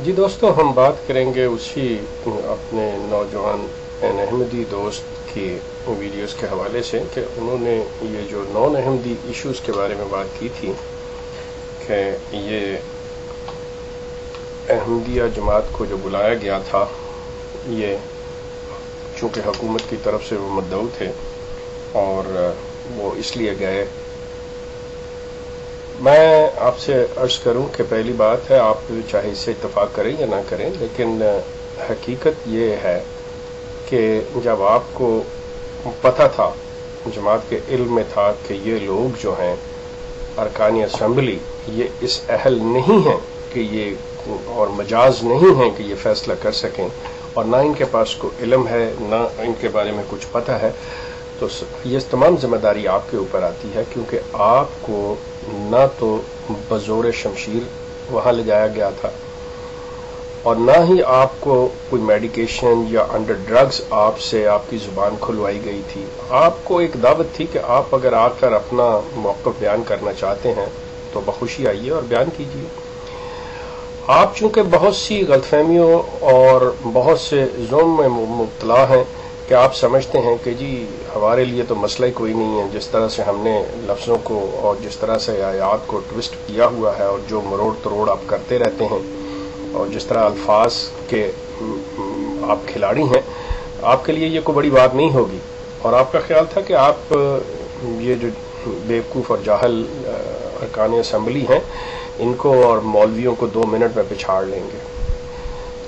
جی دوستو، ہم بات کریں گے اسی اپنے نوجوان این احمدی دوست کی ویڈیوز کے حوالے سے کہ انہوں نے یہ جو نان احمدی ایشوز کے بارے میں بات کی تھی کہ یہ احمدیہ جماعت کو جو بلایا گیا تھا، یہ چونکہ حکومت کی طرف سے وہ مدعو تھے اور وہ اس لیے گئے۔ میں آپ سے عرض کروں کہ پہلی بات ہے، آپ چاہے اس سے اتفاق کریں یا نہ کریں، لیکن حقیقت یہ ہے کہ جب آپ کو پتہ تھا، جماعت کے علم میں تھا کہ یہ لوگ جو ہیں ارکان اسمبلی یہ اس اہل نہیں ہیں کہ یہ اور مجاز نہیں ہیں کہ یہ فیصلہ کر سکیں، اور نہ ان کے پاس کوئی علم ہے، نہ ان کے بارے میں کچھ پتہ ہے، تو یہ تمام ذمہ داری آپ کے اوپر آتی ہے، کیونکہ آپ کو نہ تو بزور شمشیر وہاں لے جایا گیا تھا اور نہ ہی آپ کو کوئی میڈیکیشن یا انڈر ڈرگز آپ سے آپ کی زبان کھلوائی گئی تھی۔ آپ کو ایک دعوت تھی کہ آپ اگر آ کر اپنا موقف بیان کرنا چاہتے ہیں تو بخوشی آئیے اور بیان کیجیے۔ آپ چونکہ بہت سی غلط فہمیوں اور بہت سے ظلم میں مبتلا ہیں کہ آپ سمجھتے ہیں کہ جی ہمارے لیے تو مسئلہ ہی کوئی نہیں ہے، جس طرح سے ہم نے لفظوں کو اور جس طرح سے آیات کو ٹوسٹ کیا ہوا ہے اور جو مروڑ تروڑ آپ کرتے رہتے ہیں اور جس طرح الفاظ کے آپ کھلاڑی ہیں، آپ کے لیے یہ کوئی بڑی بات نہیں ہوگی، اور آپ کا خیال تھا کہ آپ یہ جو بیوقوف اور جاہل ارکان اسمبلی ہیں ان کو اور مولویوں کو 2 منٹ میں پچھاڑ لیں گے۔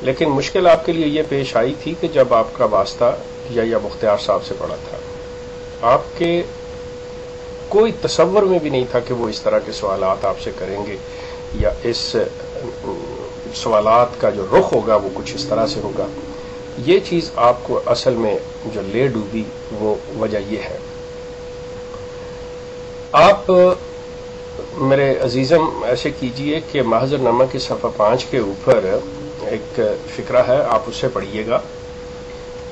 لیکن مشکل آپ کے لیے یہ پیش آئی تھی کہ جب آپ کا واسطہ یا مختار صاحب سے پڑا تھا، آپ کے کوئی تصور میں بھی نہیں تھا کہ وہ اس طرح کے سوالات آپ سے کریں گے، یا اس سوالات کا جو رخ ہوگا وہ کچھ اس طرح سے ہوگا۔ یہ چیز آپ کو اصل میں جو لے ڈوبی وہ وجہ یہ ہے۔ آپ میرے عزیزم ایسے کیجئے کہ محضر نامہ کی صفحہ 5 کے اوپر ایک فقرہ ہے، آپ اسے پڑھیے گا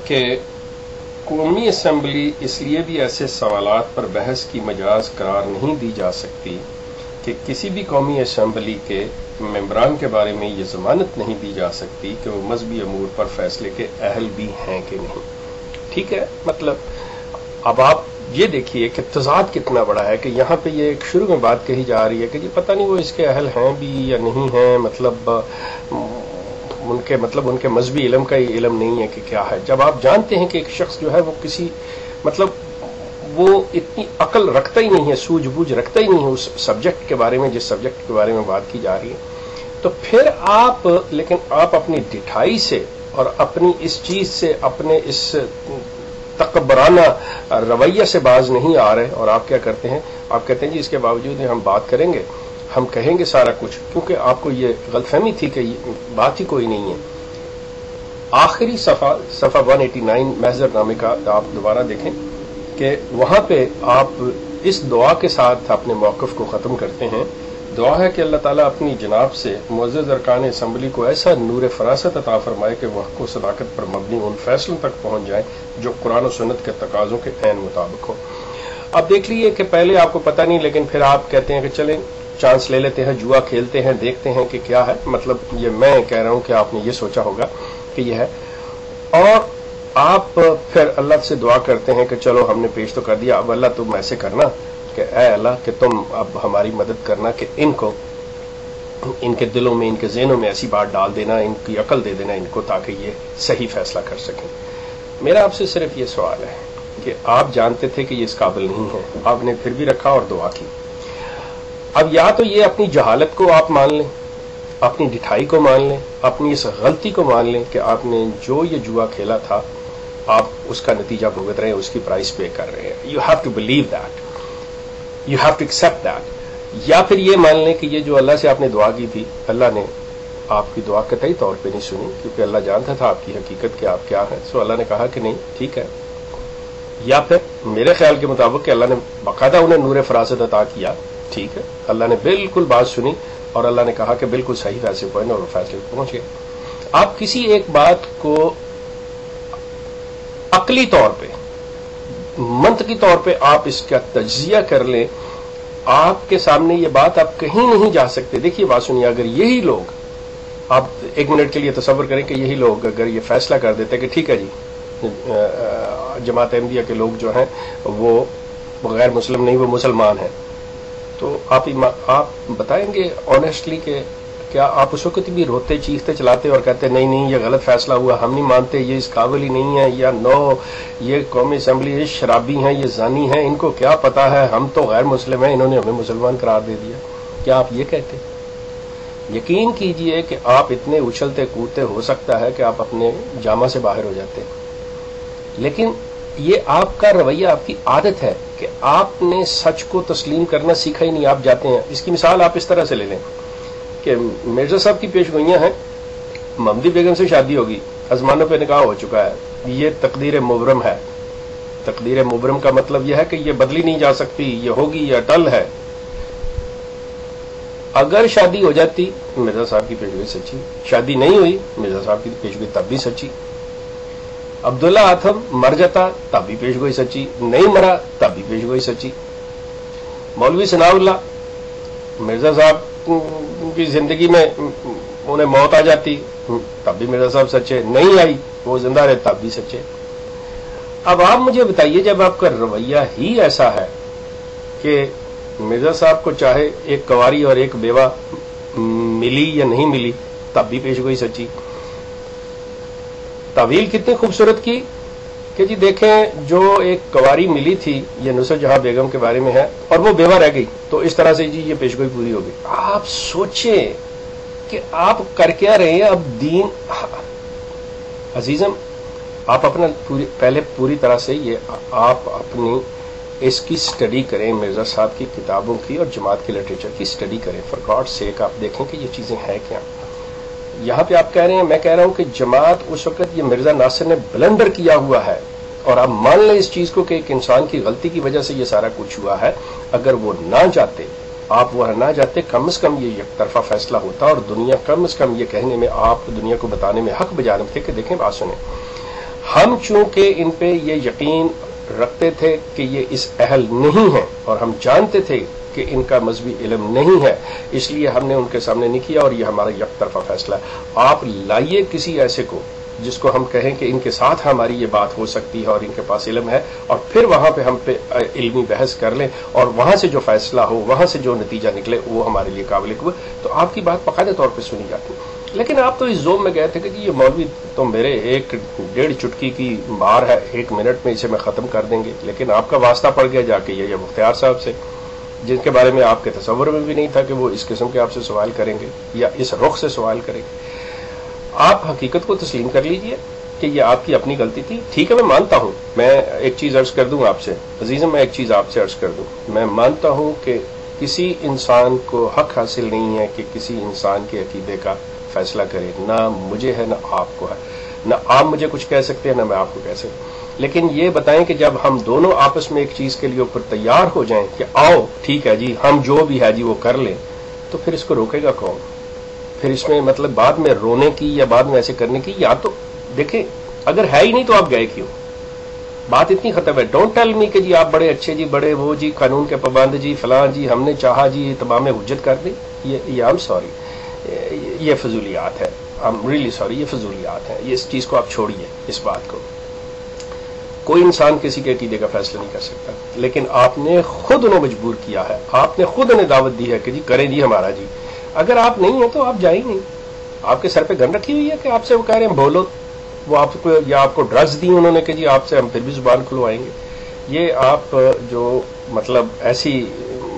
کہ قومی اسمبلی اس لیے بھی ایسے سوالات پر بحث کی مجاز قرار نہیں دی جا سکتی کہ کسی بھی قومی اسمبلی کے ممبران کے بارے میں یہ ضمانت نہیں دی جا سکتی کہ وہ مذہبی امور پر فیصلے کے اہل بھی ہیں کہ نہیں۔ ٹھیک ہے، مطلب اب آپ یہ دیکھیے کہ تضاد کتنا بڑا ہے کہ یہاں پہ یہ ایک شروع میں بات کہی جا رہی ہے کہ جی پتہ نہیں وہ اس کے اہل ہیں بھی یا نہیں ہیں، مطلب ان کے مذہبی علم کا ہی علم نہیں ہے کہ کیا ہے، جب آپ جانتے ہیں کہ ایک شخص جو ہے وہ کسی وہ اتنی عقل رکھتا ہی نہیں ہے، سوجھ بوجھ رکھتا ہی نہیں ہے اس سبجیکٹ کے بارے میں، جس سبجیکٹ کے بارے میں بات کی جا رہی ہے، تو پھر آپ اپنی ڈٹھائی سے اور اپنی اس چیز سے، اپنے اس تکبرانہ رویہ سے باز نہیں آ رہے، اور آپ کیا کرتے ہیں، آپ کہتے ہیں جی اس کے باوجود ہم بات کریں گے، ہم کہیں گے سارا کچھ، کیونکہ آپ کو یہ غلط فہمی تھی کہ بات ہی کوئی نہیں ہے۔ آخری صفحہ 189 محضر نامے کا آپ دوبارہ دیکھیں کہ وہاں پہ آپ اس دعا کے ساتھ اپنے موقف کو ختم کرتے ہیں۔ دعا ہے کہ اللہ تعالیٰ اپنی جناب سے معزز ارکان اسمبلی کو ایسا نور فراست عطا فرمائے کہ وہ حق و صداقت پر مبنی ان فیصلوں تک پہنچ جائیں جو قرآن و سنت کے تقاضوں کے عین مطابق ہو۔ اب دیکھ لیے کہ پہلے آپ کو پتہ نہیں، لیکن پھر آپ کہتے ہیں کہ چلیں چانس لے لیتے ہیں، جوا کھیلتے ہیں، دیکھتے ہیں کہ کیا ہے، مطلب یہ میں کہہ رہا ہوں کہ آپ نے یہ سوچا ہوگا کہ یہ ہے، اور آپ پھر اللہ سے دعا کرتے ہیں کہ چلو ہم نے پیش تو کر دیا، اب اللہ تم ایسے کرنا کہ اے اللہ کہ تم اب ہماری مدد کرنا کہ ان کے دلوں میں، ان کے ذہنوں میں ایسی بات ڈال دینا، ان کی عقل دے دینا ان کو، تاکہ یہ صحیح فیصلہ کر سکیں۔ میرا آپ سے صرف یہ سوال ہے کہ آپ جانتے تھے کہ یہ اس قابل نہیں ہے، آپ نے پھر بھی رکھا اور دعا کی۔ اب یا تو یہ اپنی جہالت کو آپ مان لیں، اپنی ڈٹھائی کو مان لیں، اپنی اس غلطی کو مان لیں کہ آپ نے جو یہ جوا کھیلا تھا آپ اس کا نتیجہ بھگت رہے ہیں، اس کی پرائس پے کر رہے ہیں۔ You have to believe that, you have to accept that. یا پھر یہ مان لیں کہ یہ جو اللہ سے آپ نے دعا کی تھی، اللہ نے آپ کی دعا قطعی طور پہ نہیں سنی، کیونکہ اللہ جانتا تھا آپ کی حقیقت کہ آپ کیا ہیں، سو اللہ نے کہا کہ نہیں ٹھیک ہے۔ یا پھر میرے خیال کے مطابق کہ اللہ نے باقاعدہ انہیں نور فراست عطا کیا، ٹھیک ہے، اللہ نے بالکل بات سنی اور اللہ نے کہا کہ بالکل صحیح فیصلے پہنچے اور فیصلے پہنچ گئے۔ آپ کسی ایک بات کو عقلی طور پہ، منطقی طور پہ آپ اس کا تجزیہ کر لیں، آپ کے سامنے یہ بات آپ کہیں نہیں جا سکتے۔ دیکھیے بات سنیے، اگر یہی لوگ آپ ایک منٹ کے لیے تصور کریں کہ یہی لوگ اگر یہ فیصلہ کر دیتے کہ ٹھیک ہے جی جماعت احمدیہ کے لوگ جو ہیں وہ غیر مسلم نہیں، وہ مسلمان ہیں، تو آپ بتائیں گے آنیسٹلی کہ کیا آپ اس وقت بھی روتے چیختے چلاتے اور کہتے نہیں نہیں یہ غلط فیصلہ ہوا، ہم نہیں مانتے، یہ اس قابل ہی نہیں ہے، یا نو یہ قومی اسمبلی یہ شرابی ہیں، یہ زانی ہیں، ان کو کیا پتا ہے، ہم تو غیر مسلم ہیں، انہوں نے ہمیں مسلمان قرار دے دیا، کیا آپ یہ کہتے؟ یقین کیجئے کہ آپ اتنے اچھلتے کودتے ہو سکتا ہے کہ آپ اپنے جامہ سے باہر ہو جاتے ہیں، لیکن یہ آپ کا رویہ، آپ کی عادت ہے کہ آپ نے سچ کو تسلیم کرنا سیکھا ہی نہیں، آپ جاتے ہیں۔ اس کی مثال آپ اس طرح سے لے لیں کہ مرزا صاحب کی پیش گوئیاں ہیں، ممدی بیگم سے شادی ہوگی، ازمانوں پہ نکاح ہو چکا ہے، یہ تقدیر مبرم ہے۔ تقدیر مبرم کا مطلب یہ ہے کہ یہ بدلی نہیں جا سکتی، یہ ہوگی، یہ اٹل ہے۔ اگر شادی ہو جاتی مرزا صاحب کی پیشگوئی سچی، شادی نہیں ہوئی مرزا صاحب کی پیشگوئی تب بھی سچی، عبداللہ آتم مر جاتا تب بھی پیشگوئی سچی، نہیں مرا تب بھی پیشگوئی سچی، مولوی ثناء اللہ مرزا صاحب کی زندگی میں انہیں موت آ جاتی تب بھی مرزا صاحب سچے، نہیں آئی وہ زندہ رہے تب بھی سچے۔ اب آپ مجھے بتائیے جب آپ کا رویہ ہی ایسا ہے کہ مرزا صاحب کو چاہے ایک کنواری اور ایک بیوہ ملی یا نہیں ملی تب بھی پیشگوئی سچی۔ تعویل کتنی خوبصورت کی کہ جی دیکھیں جو ایک کنواری ملی تھی یہ نصرت جہاں بیگم کے بارے میں ہے اور وہ بیوہ رہ گئی تو اس طرح سے جی یہ پیشگوئی پوری ہو گئی۔ آپ سوچیں کہ آپ کر کیا رہے ہیں اب دین عزیزم، آپ اپنا پہلے پوری طرح سے یہ آپ اپنی اس کی سٹڈی کریں، مرزا صاحب کی کتابوں کی اور جماعت کے لٹریچر کی سٹڈی کریں، فار گاڈ سیک آپ دیکھیں کہ یہ چیزیں ہیں کیا۔ یہاں پہ آپ کہہ رہے ہیں، میں کہہ رہا ہوں کہ جماعت اس وقت یہ مرزا ناصر نے بلنڈر کیا ہوا ہے، اور آپ مان لیں اس چیز کو کہ ایک انسان کی غلطی کی وجہ سے یہ سارا کچھ ہوا ہے۔ اگر وہ نہ جاتے، آپ وہ نہ جاتے، کم از کم یہ یک طرفہ فیصلہ ہوتا اور دنیا کم از کم یہ کہنے میں، آپ دنیا کو بتانے میں حق بجانب تھے کہ دیکھیں بات سنیں، ہم چونکہ ان پہ یہ یقین رکھتے تھے کہ یہ اس اہل نہیں ہیں اور ہم جانتے تھے کہ ان کا مذہبی علم نہیں ہے، اس لیے ہم نے ان کے سامنے نہیں کیا اور یہ ہمارا یک طرفہ فیصلہ ہے۔ آپ لائیے کسی ایسے کو جس کو ہم کہیں کہ ان کے ساتھ ہماری یہ بات ہو سکتی ہے اور ان کے پاس علم ہے، اور پھر وہاں پہ ہم پہ علمی بحث کر لیں اور وہاں سے جو فیصلہ ہو، وہاں سے جو نتیجہ نکلے وہ ہمارے لیے قابل قبول، تو آپ کی بات باقاعدہ طور پہ سنی جاتی۔ لیکن آپ تو اس زوم میں گئے تھے کہ جی یہ مولوی تو میرے 1.5 چٹکی کی مار ہے، 1 منٹ میں اسے میں ختم کر دیں گے، لیکن آپ کا واسطہ پڑ گیا جا کے یہ مختار صاحب سے، جن کے بارے میں آپ کے تصور میں بھی نہیں تھا کہ وہ اس قسم کے آپ سے سوال کریں گے یا اس رخ سے سوال کریں گے۔ آپ حقیقت کو تسلیم کر لیجئے کہ یہ آپ کی اپنی غلطی تھی، ٹھیک ہے میں مانتا ہوں۔ میں ایک چیز عرض کر دوں آپ سے عزیزم، میں ایک چیز آپ سے عرض کر دوں، میں مانتا ہوں کہ کسی انسان کو حق حاصل نہیں ہے کہ کسی انسان کے عقیدے کا فیصلہ کرے، نہ مجھے ہے نہ آپ کو ہے، نہ آپ مجھے کچھ کہہ سکتے ہیں نہ میں آپ کو کہہ سکتا، لیکن یہ بتائیں کہ جب ہم دونوں آپس میں ایک چیز کے لیے اوپر تیار ہو جائیں کہ آؤ ٹھیک ہے جی ہم جو بھی ہے جی وہ کر لیں، تو پھر اس کو روکے گا کون؟ پھر اس میں مطلب بعد میں رونے کی یا بعد میں ایسے کرنے کی، یا تو دیکھیں اگر ہے ہی نہیں تو آپ گئے کیوں؟ بات اتنی ختم ہے۔ ڈونٹ ٹیل می کہ جی آپ بڑے اچھے جی، بڑے وہ جی، قانون کے پابند جی، فلاں جی، ہم نے چاہا جی تمام حجت کر دی، یہ آئی ایم سوری، یہ فضولیات ہے، آئی ایم ریئلی سوری، یہ فضولیات ہے، یہ اس چیز کو آپ چھوڑیے، اس بات کو۔ کوئی انسان کسی کے عقیدے کا فیصلہ نہیں کر سکتا، لیکن آپ نے خود انہیں مجبور کیا ہے، آپ نے خود انہیں دعوت دی ہے کہ جی کریں جی ہمارا جی۔ اگر آپ نہیں ہیں تو آپ جائیں نہیں، آپ کے سر پہ گن رکھی ہوئی ہے کہ آپ سے وہ کہہ رہے ہیں بولو، وہ آپ کو یا آپ کو ڈرگز دی انہوں نے کہ جی آپ سے ہم پھر بھی زبان کھلوائیں گے۔ یہ آپ جو مطلب ایسی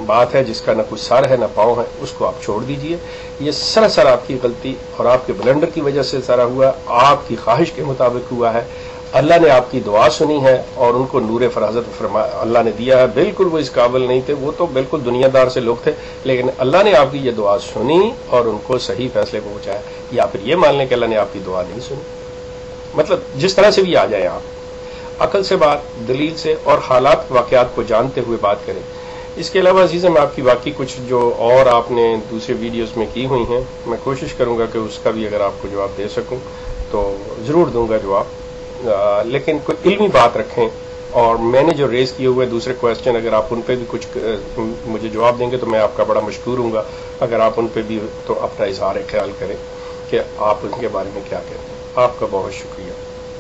بات ہے جس کا نہ کوئی سر ہے نہ پاؤں ہے، اس کو آپ چھوڑ دیجئے۔ یہ سراسر آپ کی غلطی اور آپ کے بلنڈر کی وجہ سے سارا ہوا، آپ کی خواہش کے مطابق ہوا ہے۔ اللہ نے آپ کی دعا سنی ہے اور ان کو نور فراست اللہ نے دیا ہے، بالکل وہ اس قابل نہیں تھے، وہ تو بالکل دنیا دار سے لوگ تھے، لیکن اللہ نے آپ کی یہ دعا سنی اور ان کو صحیح فیصلے کو پہنچایا۔ یا پھر یہ مان لیں کہ اللہ نے آپ کی دعا نہیں سنی، مطلب جس طرح سے بھی آ جائیں، آپ عقل سے بات، دلیل سے اور حالات واقعات کو جانتے ہوئے بات کریں۔ اس کے علاوہ عزیزم آپ کی باقی کچھ جو اور آپ نے دوسرے ویڈیوز میں کی ہوئی ہیں، میں کوشش کروں گا کہ اس کا بھی اگر آپ کو جواب دے سکوں تو ضرور دوں گا جواب، لیکن کوئی علمی بات رکھیں، اور میں نے جو ریز کیے ہوئے دوسرے کویسچن اگر آپ ان پہ بھی کچھ مجھے جواب دیں گے تو میں آپ کا بڑا مشکور ہوں گا، اگر آپ ان پہ بھی تو اپنا اظہار خیال کریں۔ کہ آپ ان کے بارے میں کیا کہتے ہیں. آپ کا بہت شکریہ.